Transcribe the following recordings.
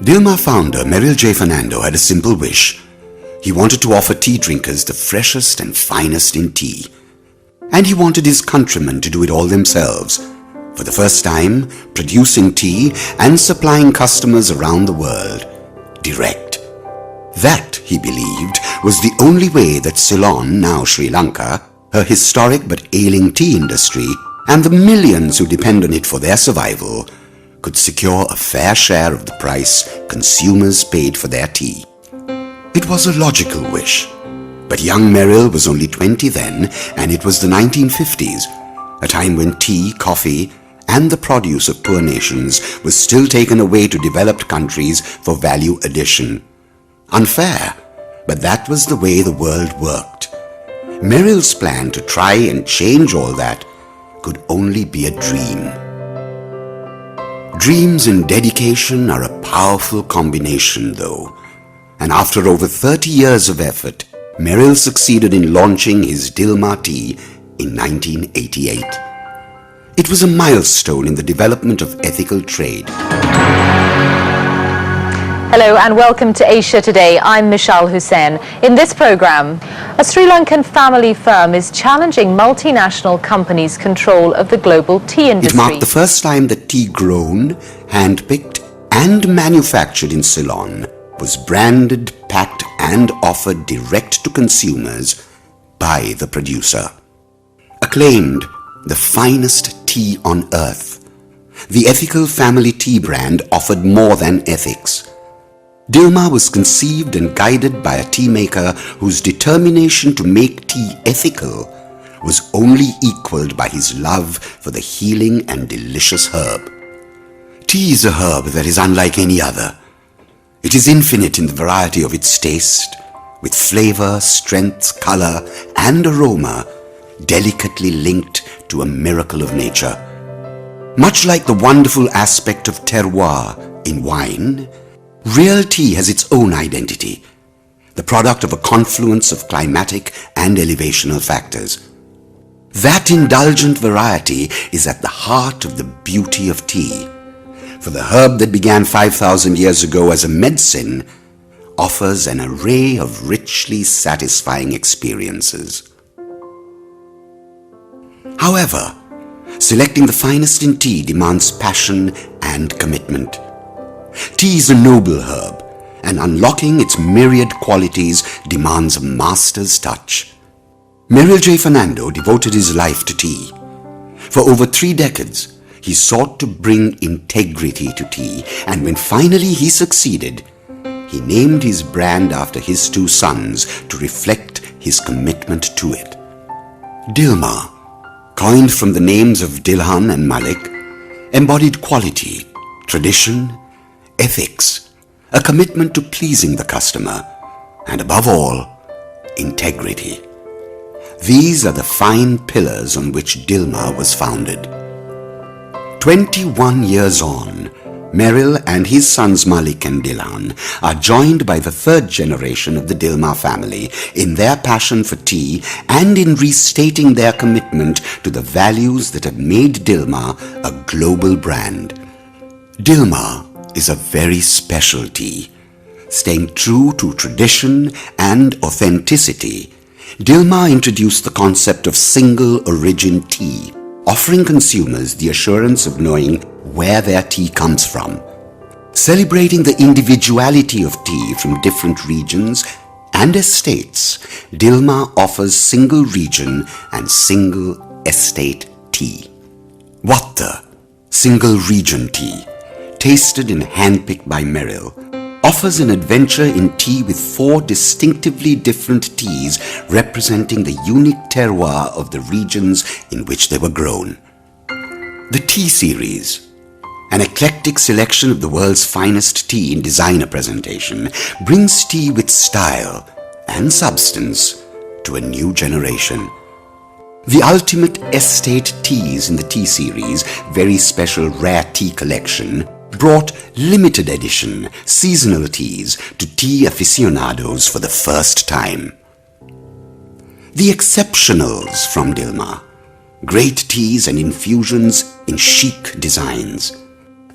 Dilmah founder Merrill J. Fernando had a simple wish. He wanted to offer tea drinkers the freshest and finest in tea. And he wanted his countrymen to do it all themselves, for the first time producing tea and supplying customers around the world, direct. That, he believed, was the only way that Ceylon, now Sri Lanka, her historic but ailing tea industry, and the millions who depend on it for their survival, could secure a fair share of the price consumers paid for their tea. It was a logical wish, but young Merrill was only 20 then, and it was the 1950s, a time when tea, coffee, and the produce of poor nations was still taken away to developed countries for value addition. Unfair, but that was the way the world worked. Merrill's plan to try and change all that could only be a dream. Dreams and dedication are a powerful combination, though, and after over 30 years of effort, Merrill succeeded in launching his Dilmah tea in 1988. It was a milestone in the development of ethical trade. Hello and welcome to Asia Today. I'm Michelle Hussain. In this program, a Sri Lankan family firm is challenging multinational companies' control of the global tea industry. It marked the first time that tea grown, hand-picked and manufactured in Ceylon was branded, packed and offered direct to consumers by the producer. Acclaimed the finest tea on earth, the ethical family tea brand offered more than ethics. Dilmah was conceived and guided by a tea maker whose determination to make tea ethical was only equaled by his love for the healing and delicious herb. Tea is a herb that is unlike any other. It is infinite in the variety of its taste, with flavor, strength, color, and aroma delicately linked to a miracle of nature. Much like the wonderful aspect of terroir in wine, real tea has its own identity, the product of a confluence of climatic and elevational factors. That indulgent variety is at the heart of the beauty of tea, for the herb that began 5,000 years ago as a medicine offers an array of richly satisfying experiences. However, selecting the finest in tea demands passion and commitment. Tea is a noble herb, and unlocking its myriad qualities demands a master's touch. Merrill J. Fernando devoted his life to tea. For over 3 decades, he sought to bring integrity to tea, and when finally he succeeded, he named his brand after his 2 sons to reflect his commitment to it. Dilmah, coined from the names of Dilhan and Malik, embodied quality, tradition, ethics, a commitment to pleasing the customer, and above all, integrity. These are the fine pillars on which Dilmah was founded. 21 years on, Merrill and his sons Malik and Dilhan are joined by the 3rd generation of the Dilmah family in their passion for tea and in restating their commitment to the values that have made Dilmah a global brand. Dilmah is a very special tea. Staying true to tradition and authenticity, Dilmah introduced the concept of single origin tea, offering consumers the assurance of knowing where their tea comes from. Celebrating the individuality of tea from different regions and estates, Dilmah offers single region and single estate tea. What the single region tea, tasted and handpicked by Merrill, offers an adventure in tea with 4 distinctively different teas representing the unique terroir of the regions in which they were grown. The Tea Series, an eclectic selection of the world's finest tea in designer presentation, brings tea with style and substance to a new generation. The ultimate estate teas in the Tea Series, very special rare tea collection, brought limited edition seasonal teas to tea aficionados for the first time. The exceptionals from Dilmah. Great teas and infusions in chic designs.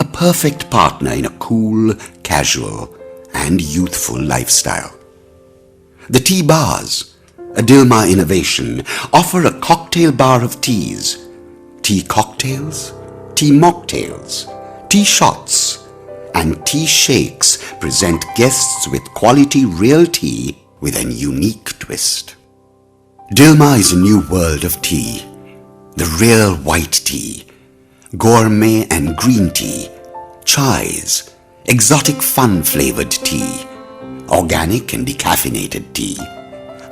A perfect partner in a cool, casual and youthful lifestyle. The tea bars, a Dilmah innovation, offer a cocktail bar of teas. Tea cocktails, tea mocktails, tea shots and tea shakes present guests with quality real tea with an unique twist. Dilmah is a new world of tea. The real white tea, gourmet and green tea, chais, exotic fun-flavored tea, organic and decaffeinated tea,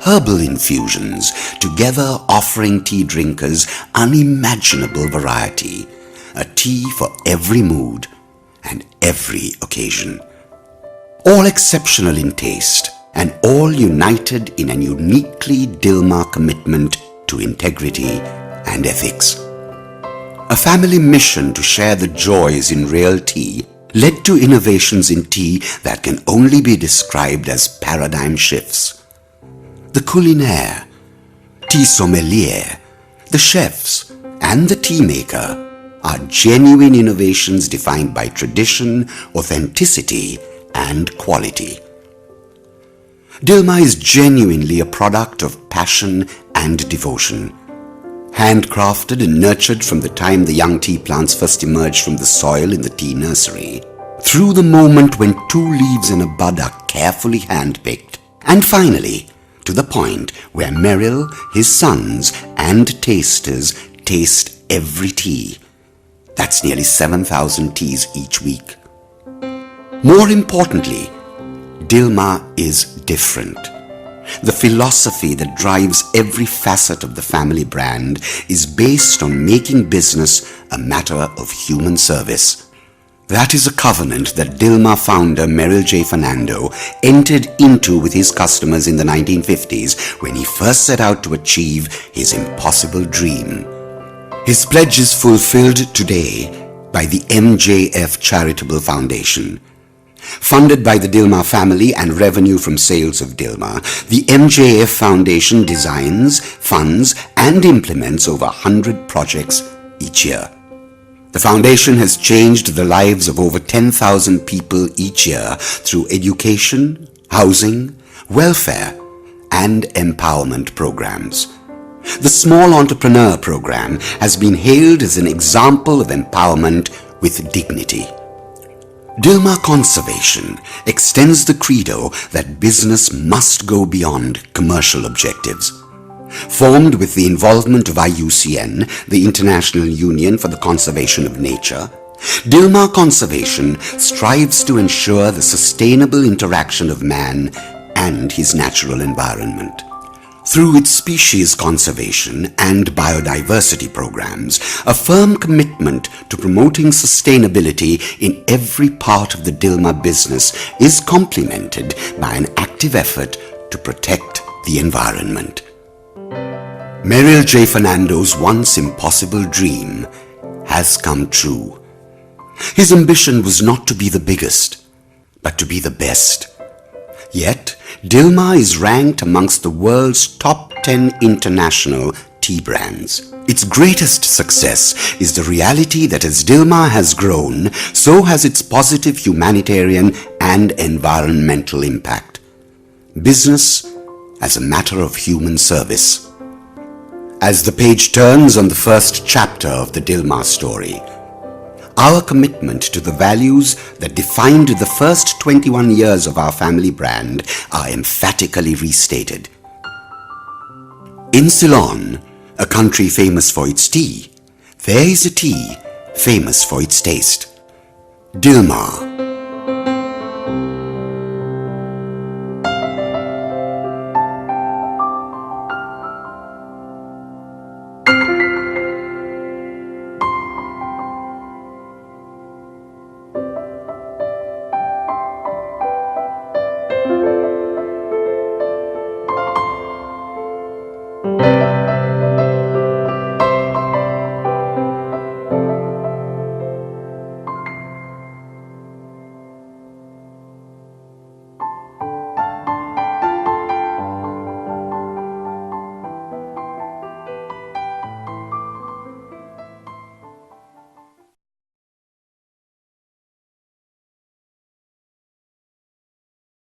herbal infusions, together offering tea drinkers unimaginable variety, a tea for every mood and every occasion. All exceptional in taste and all united in an uniquely Dilmah commitment to integrity and ethics. A family mission to share the joys in real tea led to innovations in tea that can only be described as paradigm shifts. The culinaire, tea sommelier, the chefs and the tea maker are genuine innovations defined by tradition, authenticity and quality. Dilmah is genuinely a product of passion and devotion. Handcrafted and nurtured from the time the young tea plants first emerge from the soil in the tea nursery, through the moment when 2 leaves in a bud are carefully handpicked, and finally to the point where Merrill, his sons and tasters taste every tea. That's nearly 7,000 teas each week. More importantly, Dilmah is different. The philosophy that drives every facet of the family brand is based on making business a matter of human service. That is a covenant that Dilmah founder Merrill J. Fernando entered into with his customers in the 1950s when he first set out to achieve his impossible dream. His pledge is fulfilled today by the MJF Charitable Foundation. Funded by the Dilmah family and revenue from sales of Dilmah, the MJF Foundation designs, funds and implements over 100 projects each year. The foundation has changed the lives of over 10,000 people each year through education, housing, welfare and empowerment programs. The Small Entrepreneur Program has been hailed as an example of empowerment with dignity. Dilmah Conservation extends the credo that business must go beyond commercial objectives. Formed with the involvement of IUCN, the International Union for the Conservation of Nature, Dilmah Conservation strives to ensure the sustainable interaction of man and his natural environment. Through its species conservation and biodiversity programs, a firm commitment to promoting sustainability in every part of the Dilmah business is complemented by an active effort to protect the environment. Merrill J. Fernando's once impossible dream has come true. His ambition was not to be the biggest, but to be the best. Yet, Dilmah is ranked amongst the world's top 10 international tea brands. Its greatest success is the reality that as Dilmah has grown, so has its positive humanitarian and environmental impact. Business as a matter of human service. As the page turns on the first chapter of the Dilmah story, our commitment to the values that defined the first 21 years of our family brand are emphatically restated. In Ceylon, a country famous for its tea, there is a tea famous for its taste. Dilmah.